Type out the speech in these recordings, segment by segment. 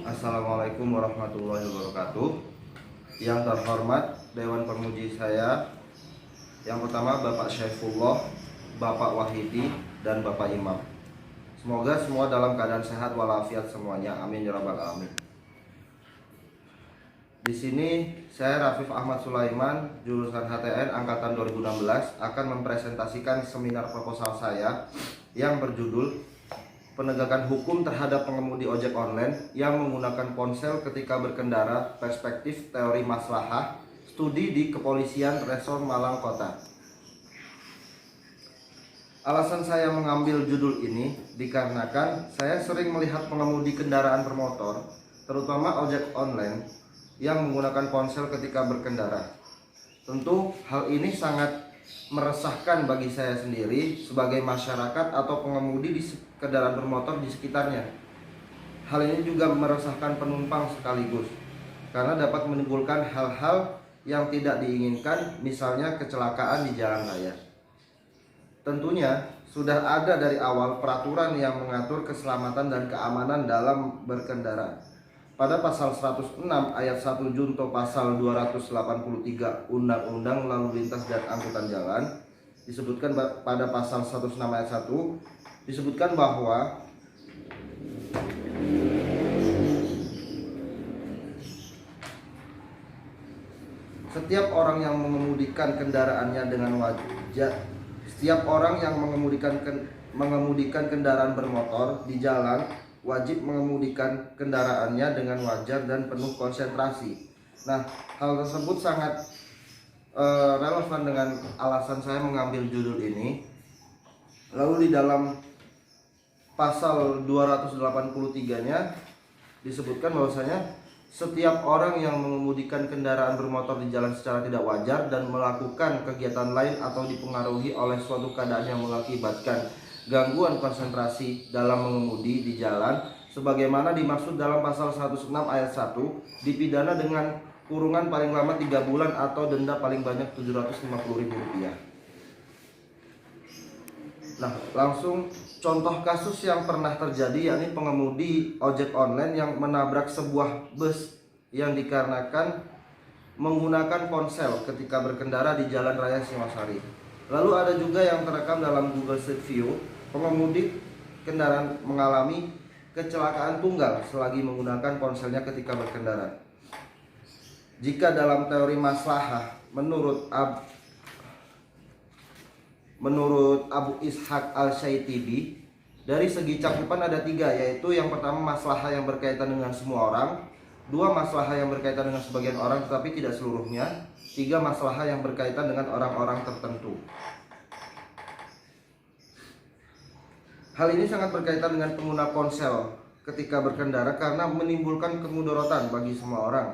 Assalamualaikum warahmatullahi wabarakatuh. Yang terhormat Dewan Pemuji saya, yang pertama Bapak Syaifullah, Bapak Wahidi, dan Bapak Imam. Semoga semua dalam keadaan sehat walafiat semuanya. Amin ya rabbal alamin. Di sini saya Rafif Ahmad Sulaiman, jurusan HTN angkatan 2016, akan mempresentasikan seminar proposal saya yang berjudul Penegakan Hukum Terhadap Pengemudi Ojek Online yang Menggunakan Ponsel Ketika Berkendara, Perspektif Teori Maslahah, Studi di Kepolisian Resor Malang Kota. Alasan saya mengambil judul ini dikarenakan saya sering melihat pengemudi kendaraan bermotor, terutama ojek online, yang menggunakan ponsel ketika berkendara. Tentu hal ini sangat meresahkan bagi saya sendiri sebagai masyarakat atau pengemudi di kendaraan bermotor di sekitarnya. Hal ini juga meresahkan penumpang sekaligus, karena dapat menimbulkan hal-hal yang tidak diinginkan, misalnya kecelakaan di jalan raya. Tentunya sudah ada dari awal peraturan yang mengatur keselamatan dan keamanan dalam berkendara. Pada pasal 106 ayat 1 junto pasal 283 Undang-Undang Lalu Lintas dan Angkutan Jalan disebutkan pada pasal 106 ayat 1 disebutkan bahwa setiap orang yang mengemudikan kendaraannya dengan mengemudikan kendaraan bermotor di jalan wajib mengemudikan kendaraannya dengan wajar dan penuh konsentrasi. Nah, hal tersebut sangat relevan dengan alasan saya mengambil judul ini. Lalu di dalam pasal 283-nya disebutkan bahwasanya setiap orang yang mengemudikan kendaraan bermotor di jalan secara tidak wajar dan melakukan kegiatan lain atau dipengaruhi oleh suatu keadaan yang mengakibatkan gangguan konsentrasi dalam mengemudi di jalan sebagaimana dimaksud dalam pasal 106 ayat 1 dipidana dengan kurungan paling lama 3 bulan atau denda paling banyak Rp750.000. Nah, langsung contoh kasus yang pernah terjadi, yakni pengemudi ojek online yang menabrak sebuah bus yang dikarenakan menggunakan ponsel ketika berkendara di Jalan Raya Singosari. Lalu ada juga yang terekam dalam Google Street View, pengemudi kendaraan mengalami kecelakaan tunggal selagi menggunakan ponselnya ketika berkendara. Jika dalam teori maslahah menurut Abu Ishaq Al-Syaitibi, dari segi cakupan ada 3, yaitu yang pertama maslahah yang berkaitan dengan semua orang, 2 maslahah yang berkaitan dengan sebagian orang tetapi tidak seluruhnya, 3 maslahah yang berkaitan dengan orang-orang tertentu. Hal ini sangat berkaitan dengan pengguna ponsel ketika berkendara karena menimbulkan kemudorotan bagi semua orang.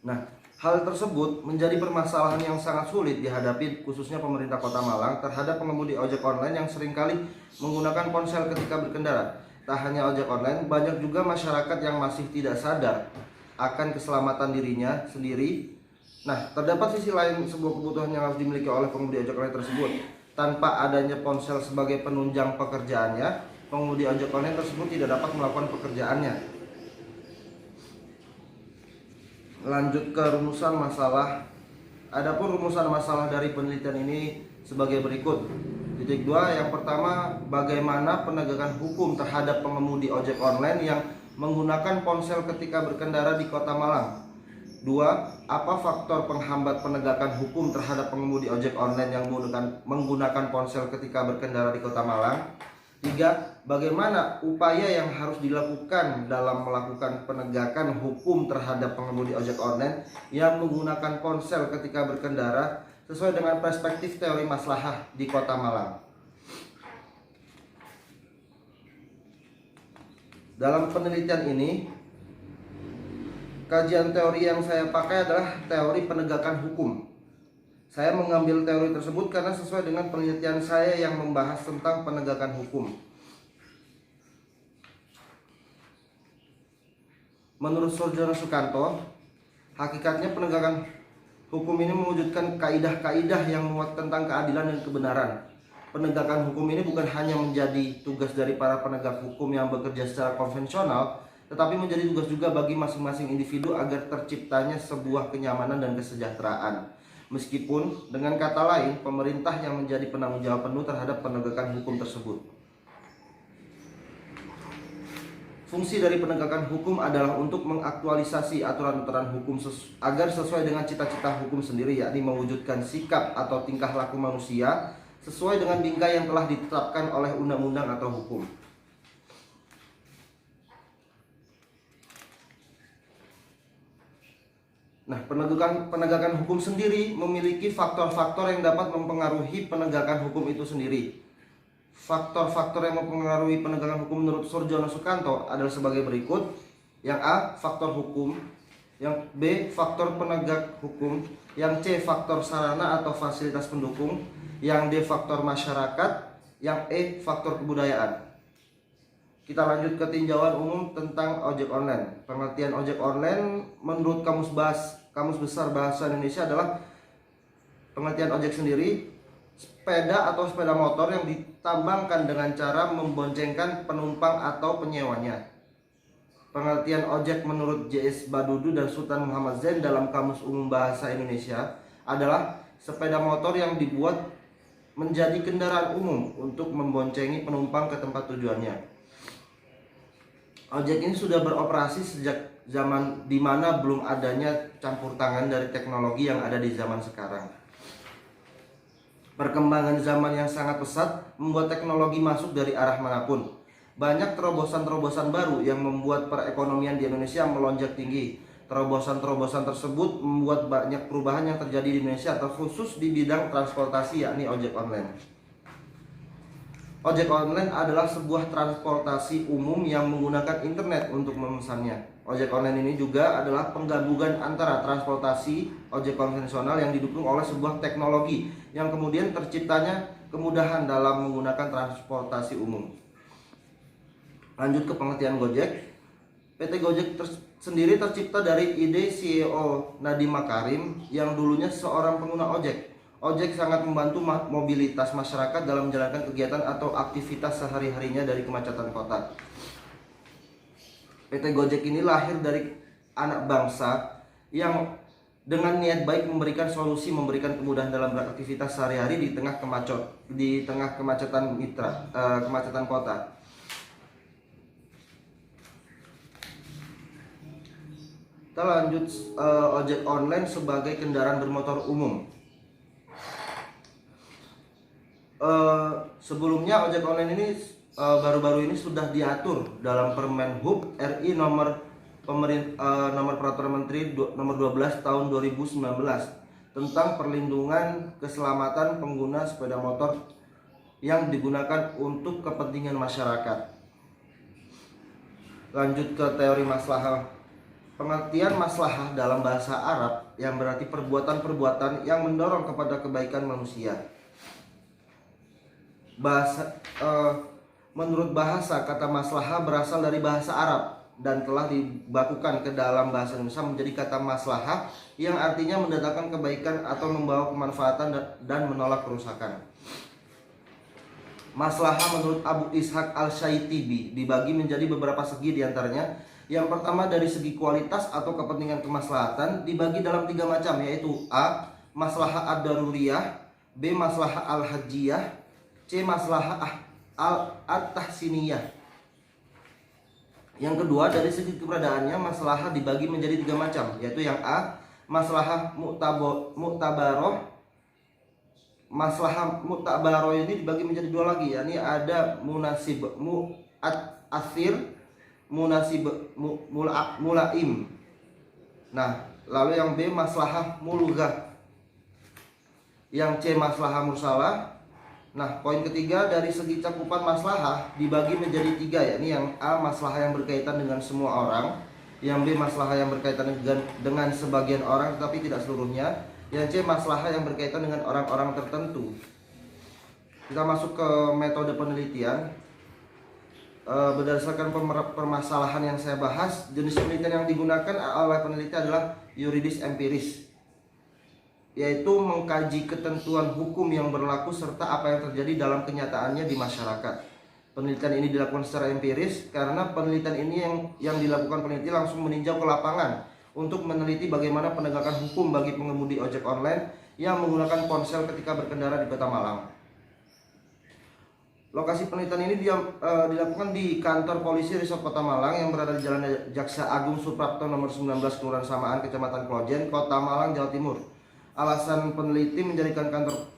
Nah, hal tersebut menjadi permasalahan yang sangat sulit dihadapi khususnya pemerintah Kota Malang terhadap pengemudi ojek online yang seringkali menggunakan ponsel ketika berkendara. Tak hanya ojek online, banyak juga masyarakat yang masih tidak sadar akan keselamatan dirinya sendiri. Nah, terdapat sisi lain sebuah kebutuhan yang harus dimiliki oleh pengemudi ojek online tersebut. Tanpa adanya ponsel sebagai penunjang pekerjaannya, pengemudi ojek online tersebut tidak dapat melakukan pekerjaannya. Lanjut ke rumusan masalah. Adapun rumusan masalah dari penelitian ini sebagai berikut. Titik 2, yang pertama, bagaimana penegakan hukum terhadap pengemudi ojek online yang menggunakan ponsel ketika berkendara di Kota Malang. 2, apa faktor penghambat penegakan hukum terhadap pengemudi ojek online yang menggunakan ponsel ketika berkendara di Kota Malang. 3, bagaimana upaya yang harus dilakukan dalam melakukan penegakan hukum terhadap pengemudi ojek online yang menggunakan ponsel ketika berkendara sesuai dengan perspektif teori maslahah di Kota Malang. Dalam penelitian ini, kajian teori yang saya pakai adalah teori penegakan hukum. Saya mengambil teori tersebut karena sesuai dengan penelitian saya yang membahas tentang penegakan hukum. Menurut Surjono Sukanto, hakikatnya penegakan hukum ini mewujudkan kaidah-kaidah yang menguat tentang keadilan dan kebenaran. penegakan hukum ini bukan hanya menjadi tugas dari para penegak hukum yang bekerja secara konvensional, tetapi menjadi tugas juga bagi masing-masing individu agar terciptanya sebuah kenyamanan dan kesejahteraan. Meskipun dengan kata lain, pemerintah yang menjadi penanggung jawab penuh terhadap penegakan hukum tersebut. Fungsi dari penegakan hukum adalah untuk mengaktualisasi aturan-aturan hukum agar sesuai dengan cita-cita hukum sendiri, yakni mewujudkan sikap atau tingkah laku manusia sesuai dengan bingkai yang telah ditetapkan oleh undang-undang atau hukum. Nah, penegakan hukum sendiri memiliki faktor-faktor yang dapat mempengaruhi penegakan hukum itu sendiri. Faktor-faktor yang mempengaruhi penegakan hukum menurut Surjono Sukanto adalah sebagai berikut. Yang A, faktor hukum. Yang B, faktor penegak hukum. Yang C, faktor sarana atau fasilitas pendukung. Yang D, faktor masyarakat. Yang E, faktor kebudayaan. Kita lanjut ke tinjauan umum tentang ojek online. Pengertian ojek online menurut Kamus Besar Bahasa Indonesia adalah pengertian ojek sendiri, sepeda atau sepeda motor yang ditambangkan dengan cara memboncengkan penumpang atau penyewanya. Pengertian ojek menurut J.S. Badudu dan Sultan Muhammad Zain dalam Kamus Umum Bahasa Indonesia adalah sepeda motor yang dibuat menjadi kendaraan umum untuk memboncengi penumpang ke tempat tujuannya. Ojek ini sudah beroperasi sejak zaman di mana belum adanya campur tangan dari teknologi yang ada di zaman sekarang. Perkembangan zaman yang sangat pesat membuat teknologi masuk dari arah manapun. Banyak terobosan-terobosan baru yang membuat perekonomian di Indonesia melonjak tinggi. Terobosan-terobosan tersebut membuat banyak perubahan yang terjadi di Indonesia, terkhusus di bidang transportasi, yakni ojek online. Ojek online adalah sebuah transportasi umum yang menggunakan internet untuk memesannya. Ojek online ini juga adalah penggabungan antara transportasi ojek konvensional yang didukung oleh sebuah teknologi yang kemudian terciptanya kemudahan dalam menggunakan transportasi umum. Lanjut ke pengertian Gojek. PT Gojek sendiri tercipta dari ide CEO Nadiem Makarim yang dulunya seorang pengguna ojek. Ojek sangat membantu mobilitas masyarakat dalam menjalankan kegiatan atau aktivitas sehari-harinya dari kemacetan kota. PT Gojek ini lahir dari anak bangsa yang dengan niat baik memberikan solusi, memberikan kemudahan dalam beraktivitas sehari-hari di tengah kemacetan kota. Kita lanjut ojek online sebagai kendaraan bermotor umum. Sebelumnya ojek online ini baru-baru ini sudah diatur dalam Permen Hub RI nomor Peraturan Menteri nomor 12 tahun 2019 tentang perlindungan keselamatan pengguna sepeda motor yang digunakan untuk kepentingan masyarakat. Lanjut ke teori maslahah. Pengertian maslahah dalam bahasa Arab yang berarti perbuatan-perbuatan yang mendorong kepada kebaikan manusia. Menurut bahasa, kata maslahah berasal dari bahasa Arab dan telah dibakukan ke dalam bahasa Indonesia menjadi kata maslahah yang artinya mendatangkan kebaikan atau membawa kemanfaatan dan menolak kerusakan. Maslahah menurut Abu Ishaq Al-Syaitibi dibagi menjadi beberapa segi diantaranya. Yang pertama dari segi kualitas atau kepentingan kemaslahatan dibagi dalam 3 macam, yaitu A. Maslahah ad-daruriyah, B. Maslahah al-hajiyah, C. Maslahah al-tahsiniyah. Yang kedua dari segi keberadaannya, maslahah dibagi menjadi 3 macam, yaitu yang A. Maslahah mu'tabaroh. Maslahah mu'tabaroh ini dibagi menjadi 2 lagi, yakni ada munasib mu'athir, munasib mulaim. Nah, lalu yang B maslahah mulghah. Yang C maslahah mursalah. Nah, poin ketiga dari segi cakupan maslahah dibagi menjadi 3, yakni yang A maslahah yang berkaitan dengan semua orang, yang B maslahah yang berkaitan dengan sebagian orang tetapi tidak seluruhnya, yang C maslahah yang berkaitan dengan orang-orang tertentu. Kita masuk ke metode penelitian. Berdasarkan permasalahan yang saya bahas, jenis penelitian yang digunakan oleh peneliti adalah yuridis empiris. yaitu mengkaji ketentuan hukum yang berlaku serta apa yang terjadi dalam kenyataannya di masyarakat. Penelitian ini dilakukan secara empiris karena penelitian ini yang dilakukan peneliti langsung meninjau ke lapangan untuk meneliti bagaimana penegakan hukum bagi pengemudi ojek online yang menggunakan ponsel ketika berkendara di Kota Malang. Lokasi penelitian ini dilakukan di kantor polisi Resort Kota Malang yang berada di Jalan Jaksa Agung Suprapto nomor 19 Kelurahan Samaan, Kecamatan Klojen, Kota Malang, Jawa Timur. Alasan peneliti menjadikan kantor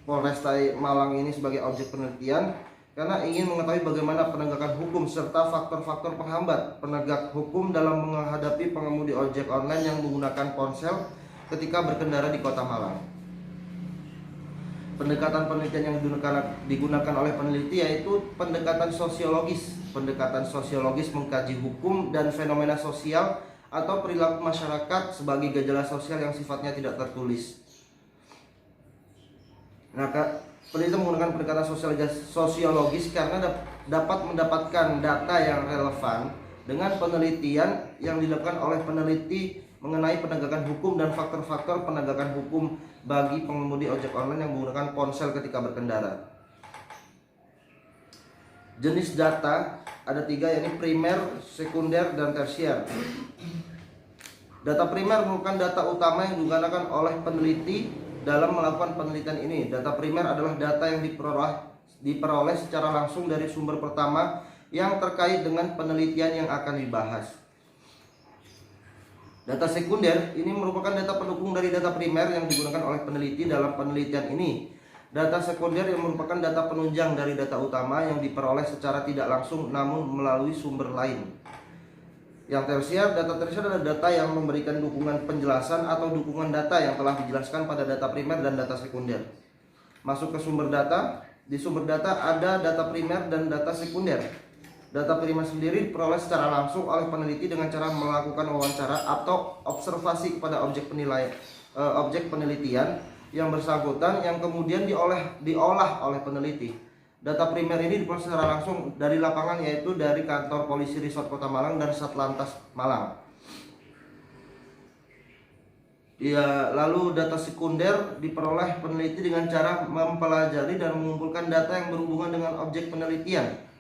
Polresta Malang ini sebagai objek penelitian karena ingin mengetahui bagaimana penegakan hukum serta faktor-faktor penghambat penegak hukum dalam menghadapi pengemudi ojek online yang menggunakan ponsel ketika berkendara di Kota Malang. Pendekatan penelitian yang digunakan oleh peneliti yaitu pendekatan sosiologis. Pendekatan sosiologis mengkaji hukum dan fenomena sosial atau perilaku masyarakat sebagai gejala sosial yang sifatnya tidak tertulis. Nah, peneliti menggunakan pendekatan sosiologis karena dapat mendapatkan data yang relevan dengan penelitian yang dilakukan oleh peneliti mengenai penegakan hukum dan faktor-faktor penegakan hukum bagi pengemudi ojek online yang menggunakan ponsel ketika berkendara. Jenis data ada 3, yakni primer, sekunder, dan tersier. Data primer merupakan data utama yang digunakan oleh peneliti dalam melakukan penelitian ini. Data primer adalah data yang diperoleh secara langsung dari sumber pertama yang terkait dengan penelitian yang akan dibahas. Data sekunder ini merupakan data pendukung dari data primer yang digunakan oleh peneliti dalam penelitian ini. Data sekunder yang merupakan data penunjang dari data utama yang diperoleh secara tidak langsung namun melalui sumber lain. Yang tersier, data tersier adalah data yang memberikan dukungan penjelasan atau dukungan data yang telah dijelaskan pada data primer dan data sekunder. Masuk ke sumber data. Di sumber data ada data primer dan data sekunder. Data primer sendiri diperoleh secara langsung oleh peneliti dengan cara melakukan wawancara atau observasi kepada objek penelitian yang bersangkutan yang kemudian diolah oleh peneliti. Data primer ini diperoleh secara langsung dari lapangan, yaitu dari kantor polisi Resort Kota Malang dan Satlantas Malang. Lalu data sekunder diperoleh peneliti dengan cara mempelajari dan mengumpulkan data yang berhubungan dengan objek penelitian.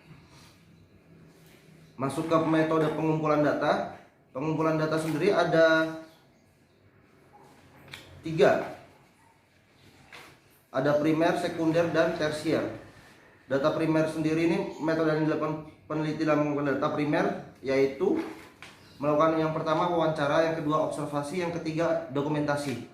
Masuk ke metode pengumpulan data. Pengumpulan data sendiri ada 3. Ada primer, sekunder, dan tersier. Data primer sendiri ini metode yang dilakukan peneliti dalam mengumpulkan data primer yaitu melakukan yang pertama wawancara, yang kedua observasi, yang ketiga dokumentasi.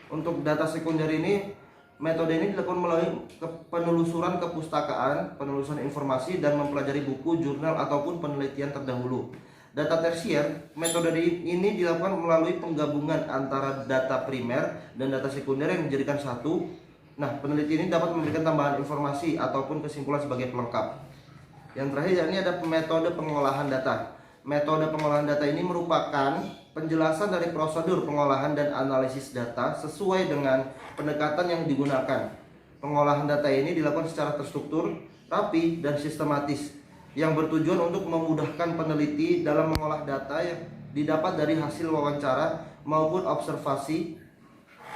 Untuk data sekunder ini, metode ini dilakukan melalui penelusuran kepustakaan, penelusuran informasi, dan mempelajari buku, jurnal, ataupun penelitian terdahulu. Data tersier, metode ini dilakukan melalui penggabungan antara data primer dan data sekunder yang dijadikan satu. Nah, peneliti ini dapat memberikan tambahan informasi ataupun kesimpulan sebagai pelengkap. Yang terakhir, yakni ada metode pengolahan data. Metode pengolahan data ini merupakan penjelasan dari prosedur pengolahan dan analisis data sesuai dengan pendekatan yang digunakan. Pengolahan data ini dilakukan secara terstruktur, rapi, dan sistematis yang bertujuan untuk memudahkan peneliti dalam mengolah data yang didapat dari hasil wawancara maupun observasi.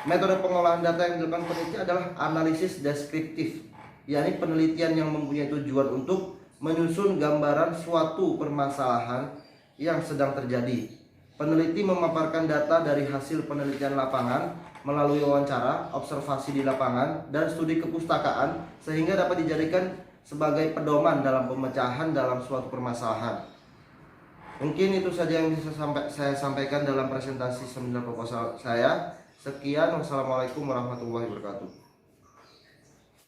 Metode pengolahan data yang dilakukan peneliti adalah analisis deskriptif, yakni penelitian yang mempunyai tujuan untuk menyusun gambaran suatu permasalahan yang sedang terjadi. Peneliti memaparkan data dari hasil penelitian lapangan melalui wawancara, observasi di lapangan, dan studi kepustakaan sehingga dapat dijadikan sebagai pedoman dalam pemecahan dalam suatu permasalahan. Mungkin itu saja yang bisa saya sampaikan dalam presentasi seminar proposal saya. Sekian, wassalamualaikum warahmatullahi wabarakatuh.